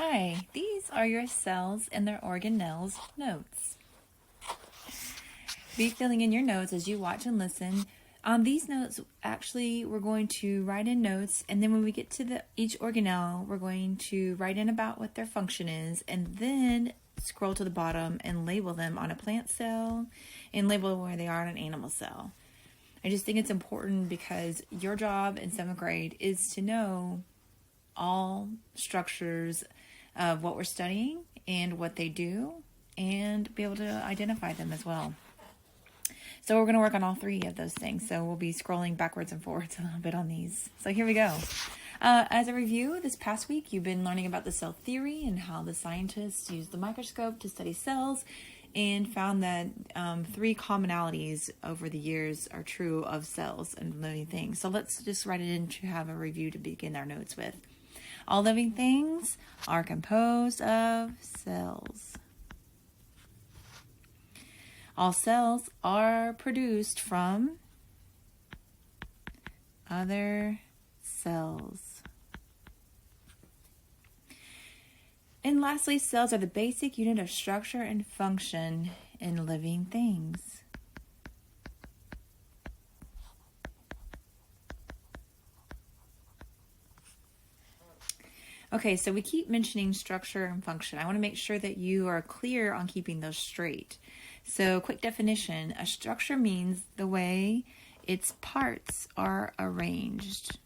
Hi, these are your cells and their organelles notes. Be filling in your notes as you watch and listen. On these notes, actually, we're going to write in notes, and then when we get to each organelle, we're going to write in about what their function is, and then scroll to the bottom and label them on a plant cell and label where they are on an animal cell. I just think it's important because your job in 7th grade is to know all structures of what we're studying and what they do and be able to identify them as well. So we're going to work on all three of those things. So we'll be scrolling backwards and forwards a little bit on these. So here we go. As a review, this past week you've been learning about the cell theory and how the scientists use the microscope to study cells and found that 3 commonalities over the years are true of cells and living things. So let's just write it in to have a review to begin our notes with. All living things are composed of cells. All cells are produced from other cells. And lastly, cells are the basic unit of structure and function in living things. Okay, so we keep mentioning structure and function. I want to make sure that you are clear on keeping those straight. So, quick definition, a structure means the way its parts are arranged.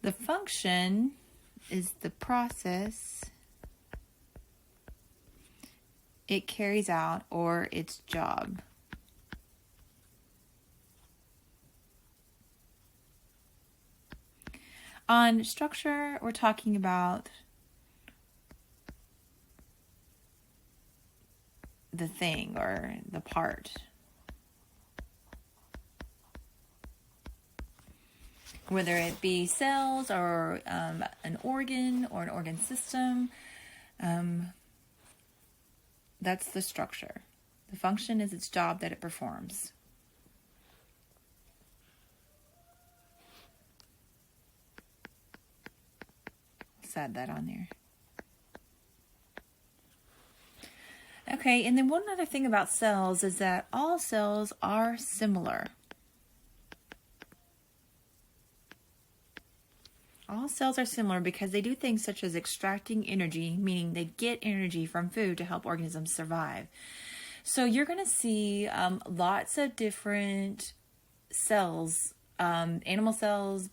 The function is the process it carries out or its job. On structure, we're talking about the thing or the part. Whether it be cells or an organ or an organ system, that's the structure. The function is its job that it performs. Add that on there. Okay, and then one other thing about cells is that all cells are similar. All cells are similar because they do things such as extracting energy, meaning they get energy from food to help organisms survive. So you're going to see lots of different cells, animal cells,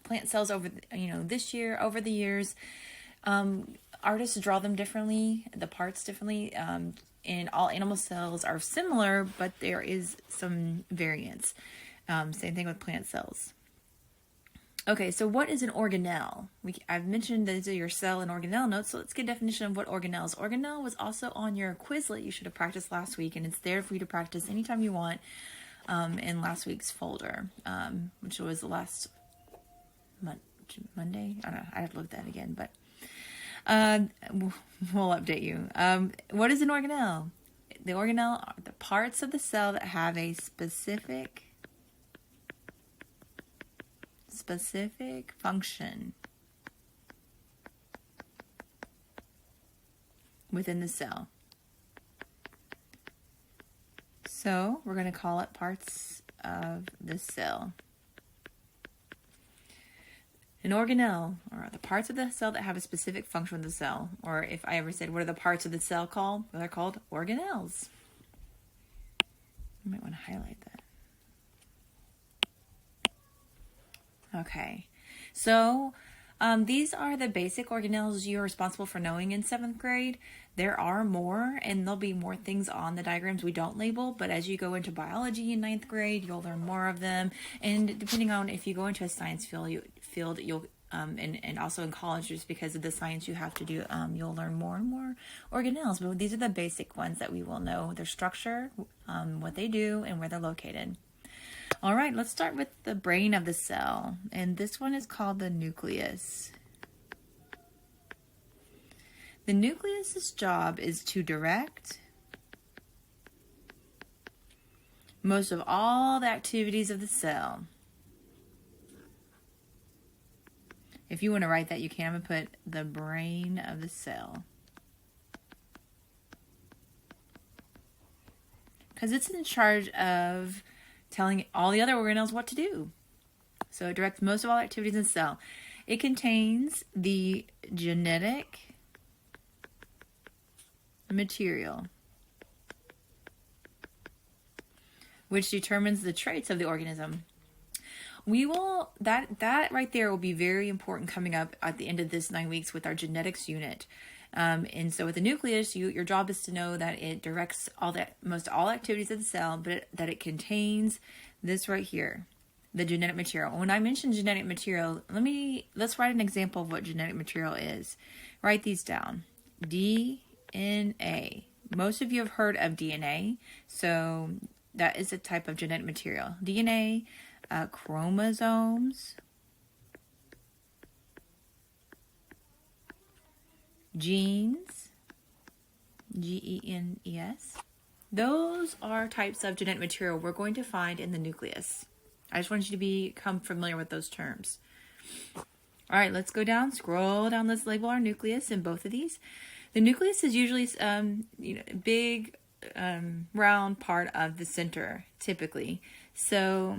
plant cells over the years. Artists draw them differently, the parts differently, and all animal cells are similar, but there is some variance. Same thing with plant cells. Okay, so what is an organelle? I've mentioned these are your cell and organelle notes, so let's get a definition of what organelles. Organelle was also on your Quizlet you should have practiced last week, and it's there for you to practice anytime you want in last week's folder, which was the last Monday? I don't know. I have to look at that again, but we'll update you. What is an organelle? The organelle are the parts of the cell that have a specific function within the cell. So we're going to call it parts of the cell. An organelle are the parts of the cell that have a specific function of the cell. Or if I ever said, what are the parts of the cell called? Well, they're called organelles. You might want to highlight that. Okay. So these are the basic organelles you're responsible for knowing in 7th grade. There are more, and there'll be more things on the diagrams we don't label, but as you go into biology in 9th grade, you'll learn more of them. And depending on if you go into a science field you'll and also in college, just because of the science you have to do, you'll learn more and more organelles. But these are the basic ones that we will know: their structure, what they do, and where they're located. All right, let's start with the brain of the cell, and this one is called the nucleus. The nucleus's job is to direct most of all the activities of the cell. If you want to write that, you can. I'm going to put the brain of the cell. Because it's in charge of telling all the other organelles what to do. So it directs most of all activities in the cell. It contains the genetic material, which determines the traits of the organism. We will, that right there will be very important coming up at the end of this 9 weeks with our genetics unit. And so with the nucleus, your job is to know that it directs most all activities of the cell, but that it contains this right here, the genetic material. When I mention genetic material, let's write an example of what genetic material is. Write these down. DNA. Most of you have heard of DNA, so that is a type of genetic material. DNA, chromosomes, genes, Genes. Those are types of genetic material we're going to find in the nucleus. I just want you to become familiar with those terms. All right, let's go down, scroll down, let's label our nucleus in both of these. The nucleus is usually big, round part of the center, typically. So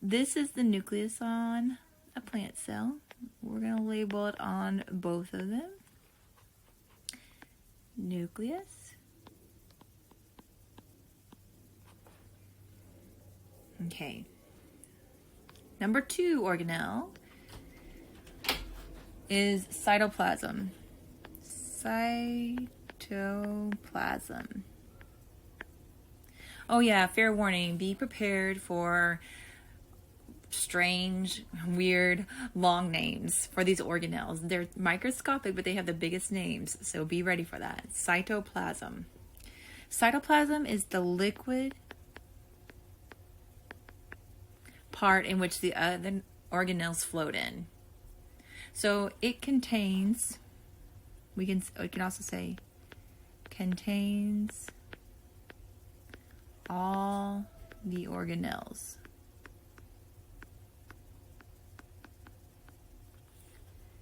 this is the nucleus on a plant cell. We're going to label it on both of them. Nucleus. Okay. Number 2 organelle is cytoplasm. Cytoplasm. Oh yeah, fair warning. Be prepared for strange, weird, long names for these organelles. They're microscopic, but they have the biggest names, so be ready for that. Cytoplasm. Cytoplasm is the liquid part in which the other organelles float in. So it contains, we can also say, contains all the organelles.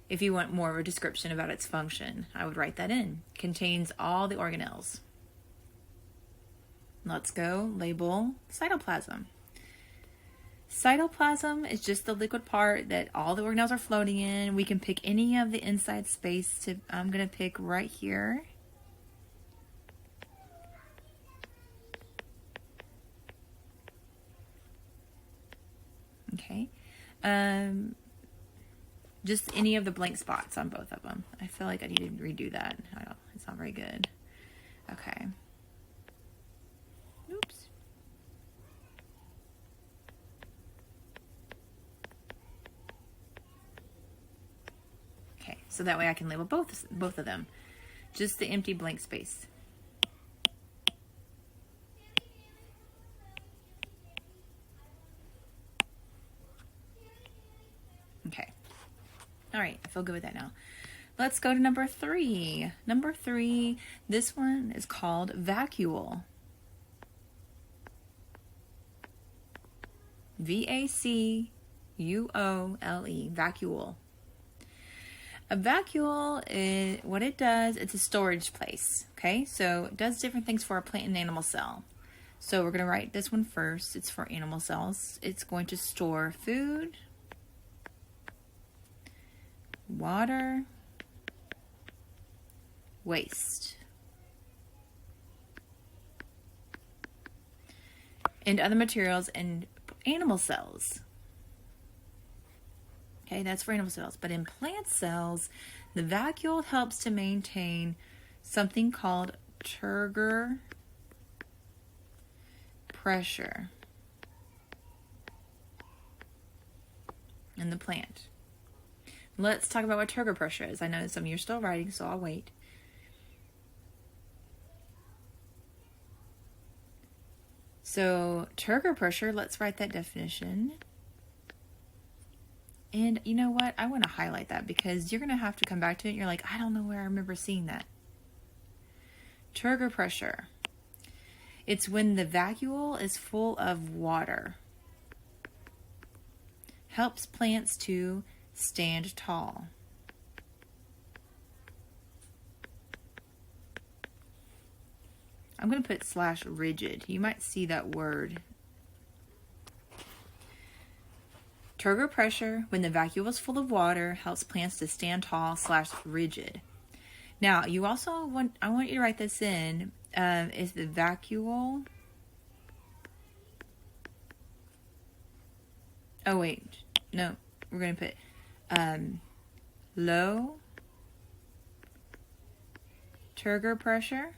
If you want more of a description about its function, I would write that in. Contains all the organelles. Let's go label cytoplasm. Cytoplasm is just the liquid part that all the organelles are floating in. We can pick any of the inside space. I'm going to pick right here. Okay. Just any of the blank spots on both of them. I feel like I need to redo that. It's not very good. Okay. Oops. Okay, so that way I can label both of them. Just the empty blank space. Okay. All right, I feel good with that now. Let's go to number 3. Number 3, this one is called vacuole. Vacuole, vacuole. A vacuole, what it does, it's a storage place, okay? So it does different things for a plant and animal cell. So we're going to write this one first. It's for animal cells. It's going to store food, water, waste, and other materials in animal cells. Okay, that's for animal cells. But in plant cells, the vacuole helps to maintain something called turgor pressure in the plant. Let's talk about what turgor pressure is. I know some of you are still writing, so I'll wait. So, turgor pressure, let's write that definition. And you know what? I want to highlight that because you're going to have to come back to it and you're like, I don't know where I remember seeing that. Turgor pressure. It's when the vacuole is full of water. Helps plants to stand tall. I'm going to put /rigid. You might see that word. Turgor pressure, when the vacuole is full of water, helps plants to stand tall /rigid. Now, you also I want you to write this in, is the vacuole. Oh, wait. No, we're going to put low turgor pressure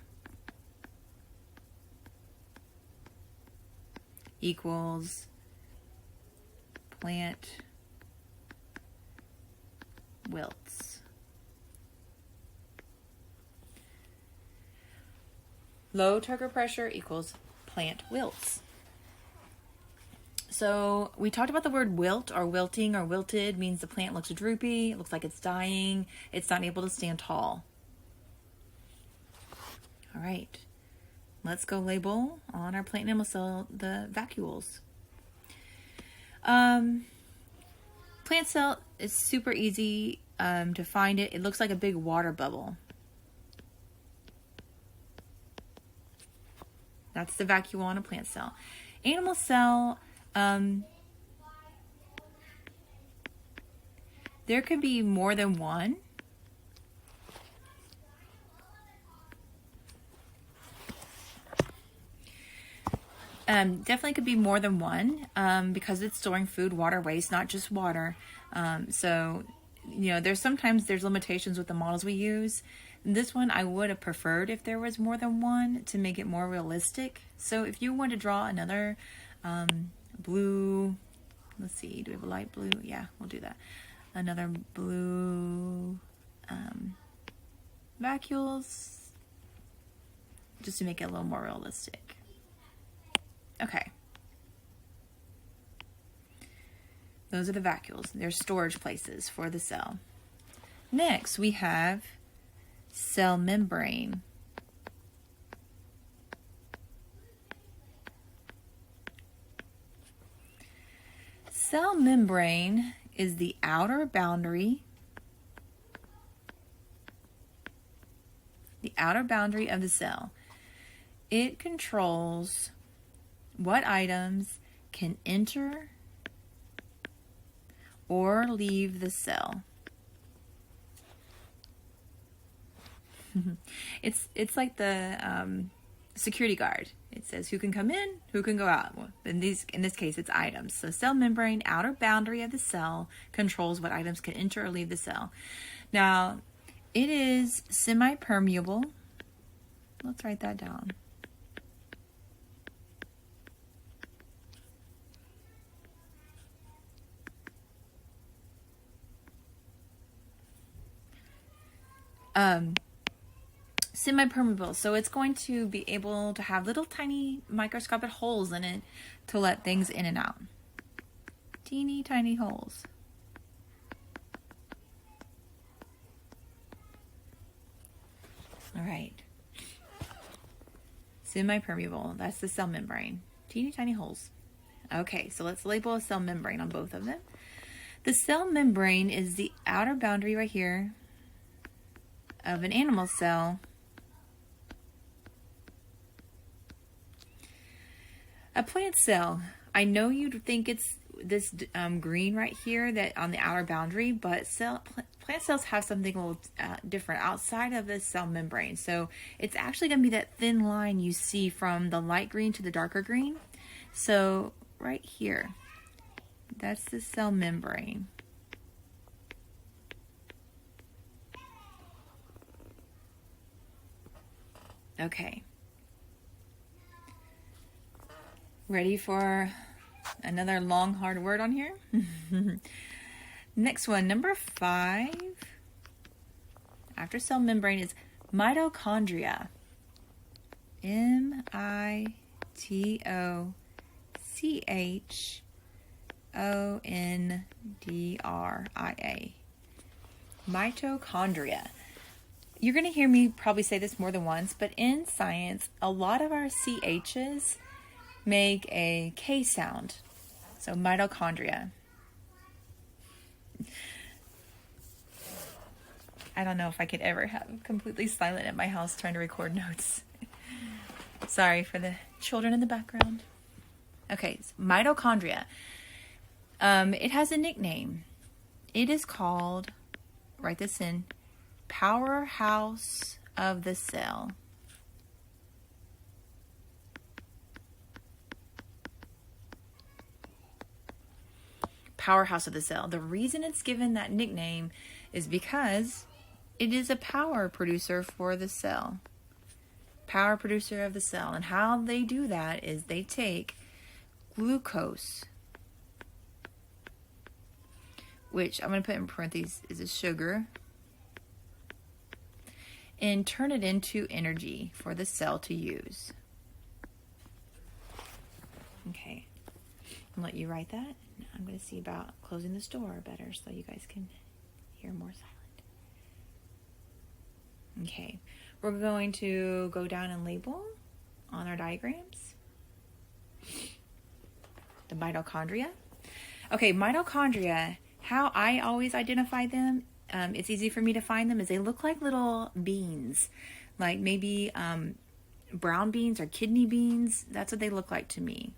equals plant wilts. Low turgor pressure equals plant wilts. So we talked about the word wilt or wilting or wilted means the plant looks droopy, it looks like it's dying, it's not able to stand tall. All right, let's go label on our plant animal cell the vacuoles. Plant cell is super easy to find it. It looks like a big water bubble. That's the vacuole on a plant cell. Animal cell, there could be more than one. Definitely could be more than one because it's storing food, water, waste, not just water. So, you know, there's limitations with the models we use. This one I would have preferred if there was more than one to make it more realistic. So if you want to draw another blue, let's see, do we have a light blue? Yeah, we'll do that. Another blue vacuoles, just to make it a little more realistic. Okay. Those are the vacuoles. They're storage places for the cell. Next, we have cell membrane. Cell membrane is the outer boundary of the cell. It controls what items can enter or leave the cell. It's like the security guard. It says who can come in, who can go out. Well, in this case, it's items. So cell membrane, outer boundary of the cell, controls what items can enter or leave the cell. Now, it is semi-permeable. Let's write that down. Semi-permeable, so it's going to be able to have little tiny microscopic holes in it to let things in and out. Teeny tiny holes. All right. Semi-permeable, that's the cell membrane. Teeny tiny holes. Okay, so let's label a cell membrane on both of them. The cell membrane is the outer boundary right here of an animal cell. A plant cell, I know you'd think it's this green right here that on the outer boundary, but plant cells have something a little different outside of the cell membrane. So it's actually going to be that thin line you see from the light green to the darker green. So right here, that's the cell membrane. Okay. Ready for another long, hard word on here? Next one, number 5. After cell membrane is mitochondria. mitochondria. Mitochondria. You're going to hear me probably say this more than once, but in science, a lot of our CHs make a K sound. So mitochondria. I don't know if I could ever have completely silent at my house trying to record notes. Sorry for the children in the background. Okay, so mitochondria. It has a nickname. It is called, write this in, powerhouse of the cell. Powerhouse of the cell. The reason it's given that nickname is because it is a power producer for the cell. Power producer of the cell. And how they do that is they take glucose, which I'm going to put in parentheses is a sugar, and turn it into energy for the cell to use. Okay, I'll let you write that. I'm going to see about closing this door better so you guys can hear more silent. Okay, we're going to go down and label on our diagrams the mitochondria. Okay, mitochondria, how I always identify them, it's easy for me to find them, is they look like little beans, like maybe brown beans or kidney beans. That's what they look like to me.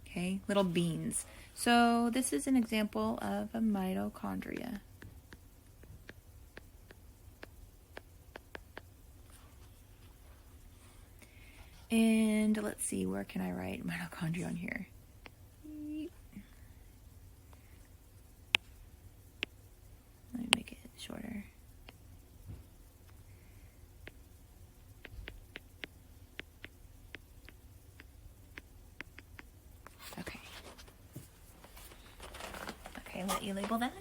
Okay, little beans. So this is an example of a mitochondria. And let's see, where can I write mitochondria on here? Let me make it shorter. Okay. Okay, let you label that.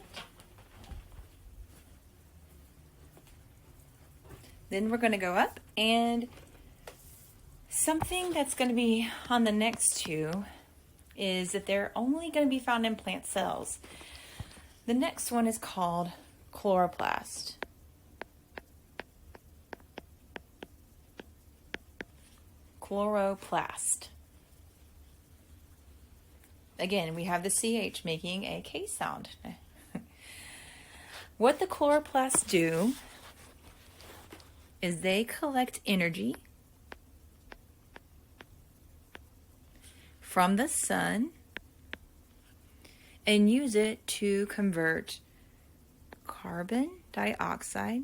Then we're going to go up, and something that's going to be on the next two is that they're only going to be found in plant cells. The next one is called chloroplast. Chloroplast. Again, we have the CH making a K sound. What the chloroplasts do is they collect energy from the sun and use it to convert carbon dioxide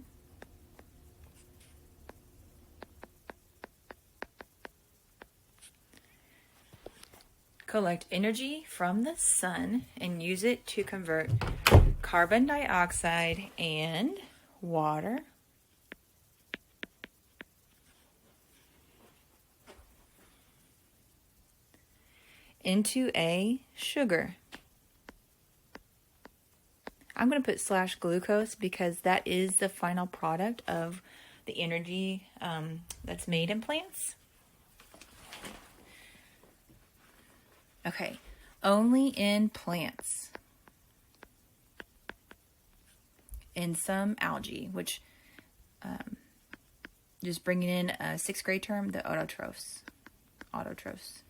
collect energy from the sun and use it to convert carbon dioxide and water into a sugar. I'm going to put / glucose because that is the final product of the energy that's made in plants. Okay, only in plants. In some algae, which just bringing in a 6th grade term, the autotrophs. Autotrophs.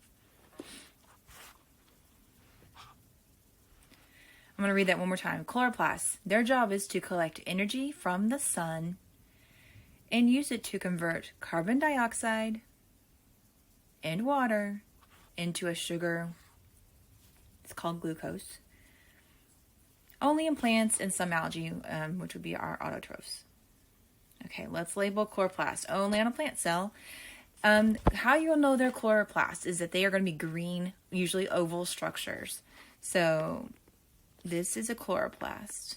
I'm going to read that one more time. Chloroplasts, their job is to collect energy from the sun and use it to convert carbon dioxide and water into a sugar. It's called glucose. Only in plants and some algae, which would be our autotrophs. Okay, let's label chloroplasts. Only on a plant cell. How you'll know they're chloroplasts is that they are going to be green, usually oval structures. So this is a chloroplast.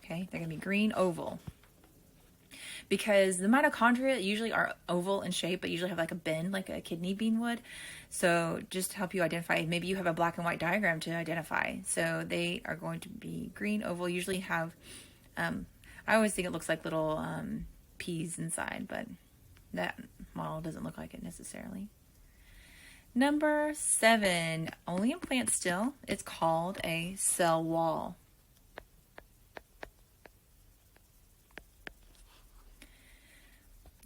Okay, they're going to be green oval. Because the mitochondria usually are oval in shape, but usually have like a bend, like a kidney bean would. So just to help you identify, maybe you have a black and white diagram to identify. So they are going to be green oval, usually have, I always think it looks like little peas inside, but that model doesn't look like it necessarily. Number 7, only in plants still, it's called a cell wall.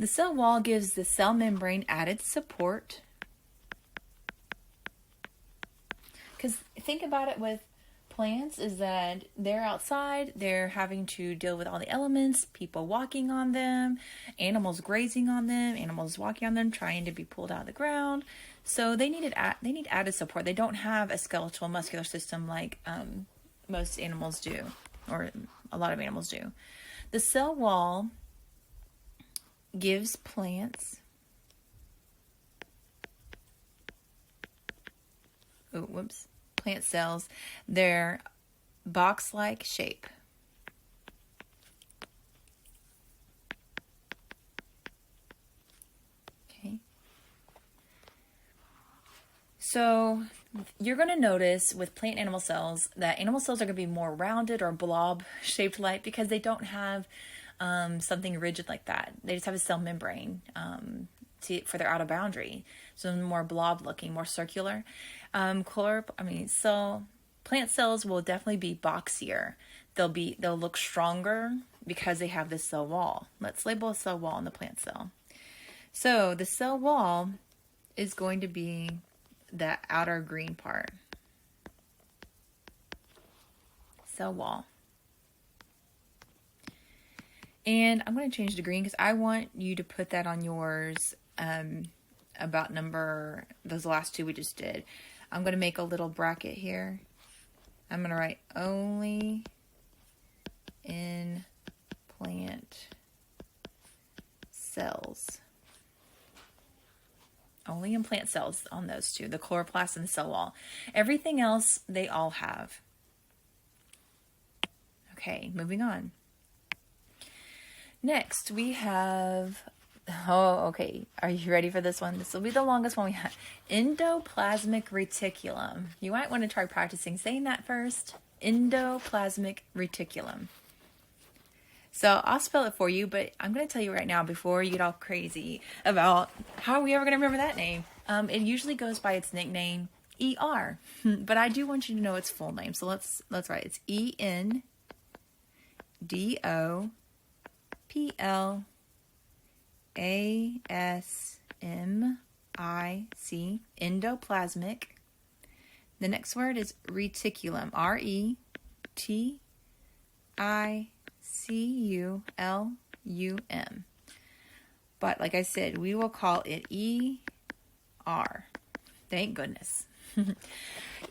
The cell wall gives the cell membrane added support think about it with plants is that they're outside, they're having to deal with all the elements, people walking on them, animals grazing on them, animals walking on them, trying to be pulled out of the ground. So they need added support. They don't have a skeletal muscular system like most animals do, or a lot of animals do. The cell wall gives plants plant cells their box-like shape. Okay. So you're going to notice with plant animal cells that animal cells are going to be more rounded or blob shaped like because they don't have something rigid like that. They just have a cell membrane for their outer boundary. So more blob looking, more circular. Plant cells will definitely be boxier. They'll look stronger because they have this cell wall. Let's label a cell wall in the plant cell. So the cell wall is going to be the outer green part. Cell wall. And I'm going to change to green because I want you to put that on yours about those last two we just did. I'm going to make a little bracket here. I'm going to write only in plant cells. Only in plant cells on those two, the chloroplast and the cell wall. Everything else, they all have. Okay, moving on. Next, we have... Oh, okay. Are you ready for this one? This will be the longest one we have. Endoplasmic reticulum. You might want to try practicing saying that first. Endoplasmic reticulum. So I'll spell it for you, but I'm going to tell you right now before you get all crazy about how are we ever going to remember that name. It usually goes by its nickname, ER. But I do want you to know its full name. So let's write. It's ENDOPLASMIC, endoplasmic. The next word is reticulum, RETICULUM. But like I said, we will call it ER. Thank goodness.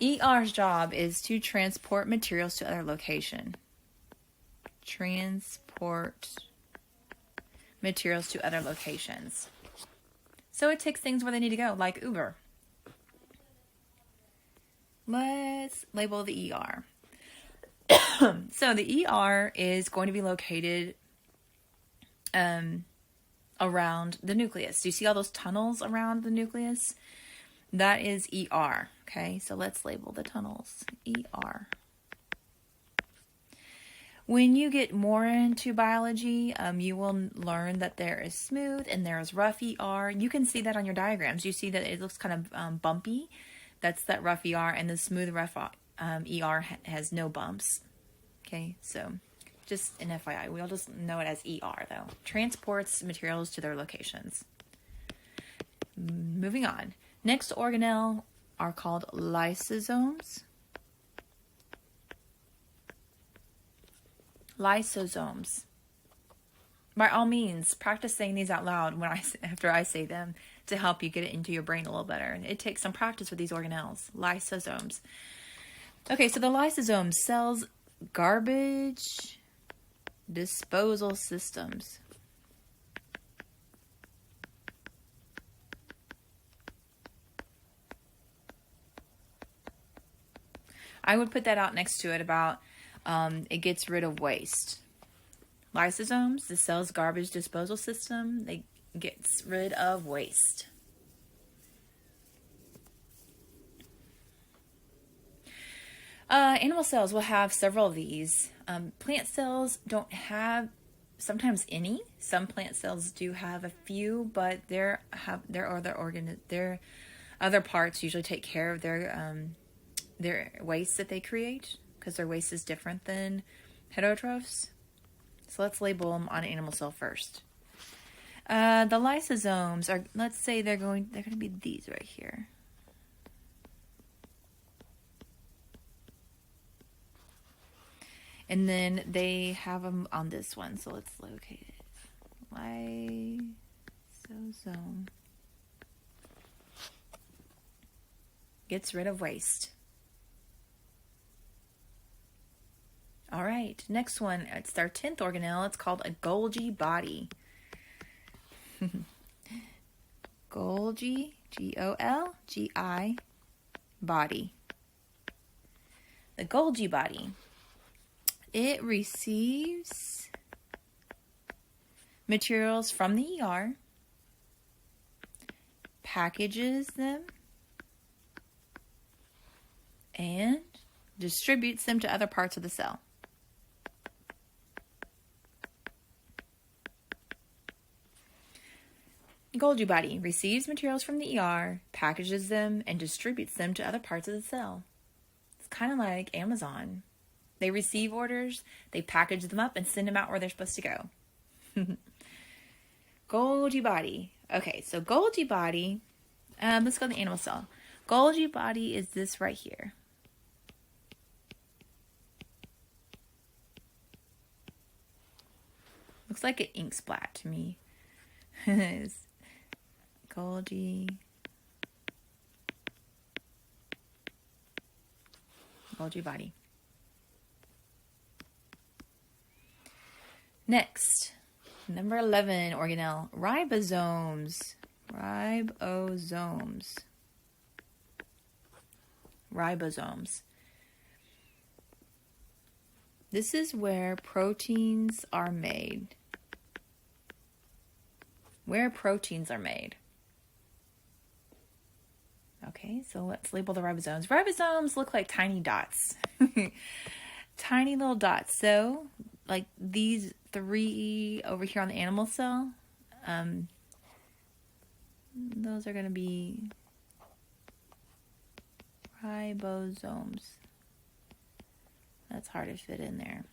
ER's job is to transport materials to other location. Transport materials to other locations. So it takes things where they need to go, like Uber. Let's label the ER. So the ER is going to be located around the nucleus. Do you see all those tunnels around the nucleus? That is ER. Okay, so let's label the tunnels ER. When you get more into biology, you will learn that there is smooth and there is rough ER. You can see that on your diagrams. You see that it looks kind of bumpy. That's that rough ER, and the smooth rough ER has no bumps. Okay, so just an FYI. We'll just know it as ER, though. Transports materials to their locations. Moving on. Next organelle are called lysosomes. Lysosomes. By all means, practice saying these out loud after I say them to help you get it into your brain a little better. It takes some practice with these organelles. Lysosomes. Okay, so the lysosomes cells garbage disposal systems. I would put that out next to it about it gets rid of waste. Lysosomes, the cell's garbage disposal system, they gets rid of waste. Animal cells will have several of these. Plant cells don't have sometimes any. Some plant cells do have a few, but their other parts usually take care of their waste that they create, because their waste is different than heterotrophs. So let's label them on an animal cell first. The lysosomes are, let's say they're going to be these right here. And then they have them on this one. So let's locate it. Lysosome. Gets rid of waste. All right, next one. It's our 10th organelle. It's called a Golgi body. Golgi, Golgi, body. The Golgi body. It receives materials from the ER, packages them, and distributes them to other parts of the cell. Golgi body receives materials from the ER, packages them, and distributes them to other parts of the cell. It's kind of like Amazon. They receive orders, they package them up, and send them out where they're supposed to go. Golgi body. Okay, so Golgi body, let's go to the animal cell. Golgi body is this right here. Looks like an ink splat to me. Golgi body. Next, number 11 organelle, ribosomes. Ribosomes. This is where proteins are made. Okay, so let's label the ribosomes. Ribosomes look like tiny dots. Tiny little dots. So, like these 3 over here on the animal cell, those are going to be ribosomes. That's hard to fit in there.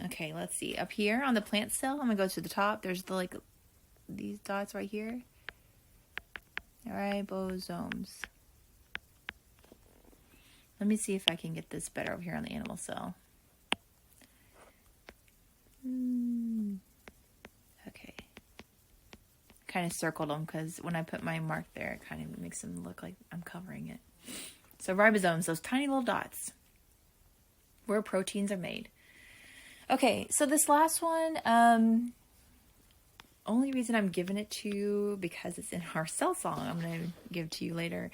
Okay, let's see. Up here on the plant cell, I'm going to go to the top. There's these dots right here. Ribosomes. Let me see if I can get this better over here on the animal cell. Okay. Kind of circled them because when I put my mark there, it kind of makes them look like I'm covering it. So ribosomes, those tiny little dots where proteins are made. Okay, so this last one, only reason I'm giving it to you because it's in our cell song I'm going to give to you later.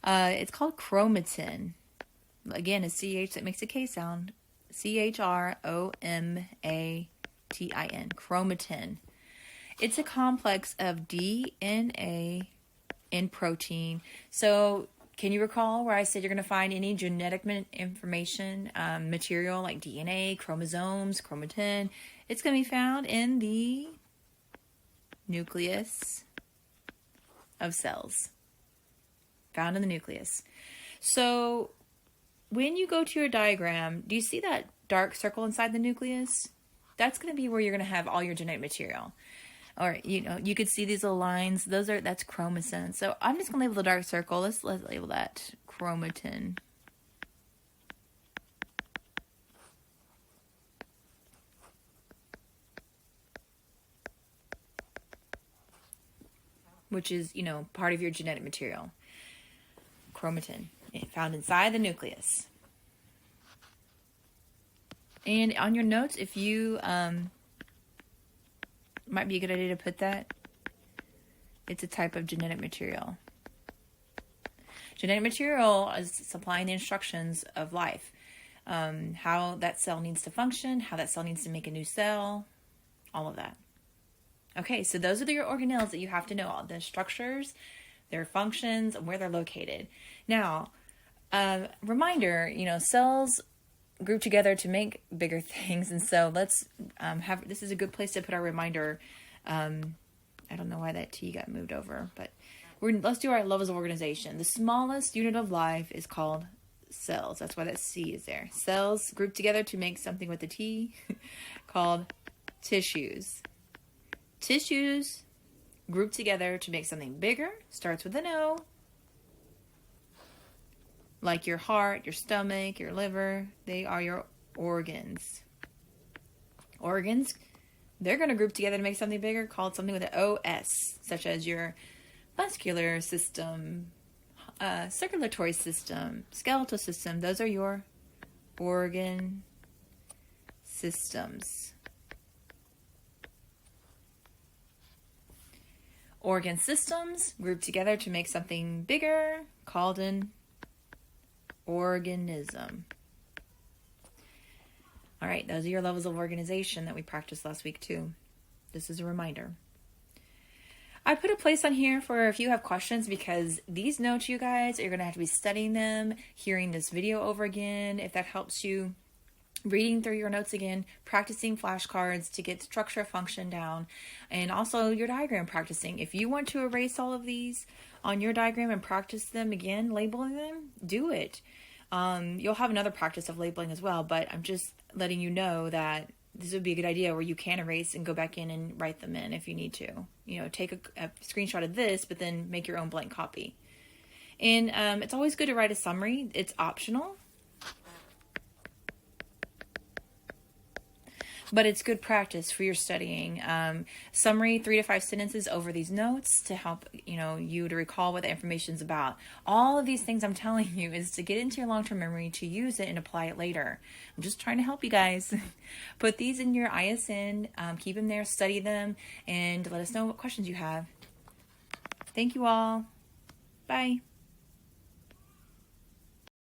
It's called chromatin. Again, a CH that makes a K sound. CHROMATIN. Chromatin. It's a complex of DNA and protein. So, can you recall where I said you're going to find any genetic information, material like DNA, chromosomes, chromatin? It's going to be found in the nucleus of cells. Found in the nucleus. So, when you go to your diagram, do you see that dark circle inside the nucleus? That's going to be where you're going to have all your genetic material. Or, you could see these little lines. That's chromatin. So I'm just going to label the dark circle. Let's label that chromatin. Which is, part of your genetic material. Chromatin. Found inside the nucleus. And on your notes, if you... might be a good idea to put that. It's a type of genetic material. Genetic material is supplying the instructions of life. How that cell needs to function, how that cell needs to make a new cell, all of that. Okay, so those are your organelles that you have to know. All the structures, their functions, and where they're located. Now, reminder, cells group together to make bigger things, and so let's this is a good place to put our reminder. I don't know why that T got moved over, but let's do our levels of organization. The smallest unit of life is called cells. That's why that C is there. Cells group together to make something with the T called tissues. Tissues group together to make something bigger, starts with an O, like your heart, your stomach, your liver. They are your organs. Organs, they're going to group together to make something bigger called something with an OS, such as your muscular system, circulatory system, skeletal system. Those are your organ systems. Organ systems group together to make something bigger called an organism. All right, those are your levels of organization that we practiced last week too. This is a reminder. I put a place on here for if you have questions, because these notes, you guys, you're going to have to be studying them, hearing this video over again. If that helps you, reading through your notes again, practicing flashcards to get structure function down, and also your diagram practicing. If you want to erase all of these on your diagram and practice them again, labeling them, do it. You'll have another practice of labeling as well, but I'm just letting you know that this would be a good idea where you can erase and go back in and write them in if you need to. You know, take a screenshot of this, but then make your own blank copy. And it's always good to write a summary. It's optional, but it's good practice for your studying. Summary, 3 to 5 sentences over these notes to help you to recall what the information's about. All of these things I'm telling you is to get into your long-term memory, to use it and apply it later. I'm just trying to help you guys. Put these in your ISN, keep them there, study them, and let us know what questions you have. Thank you all. Bye.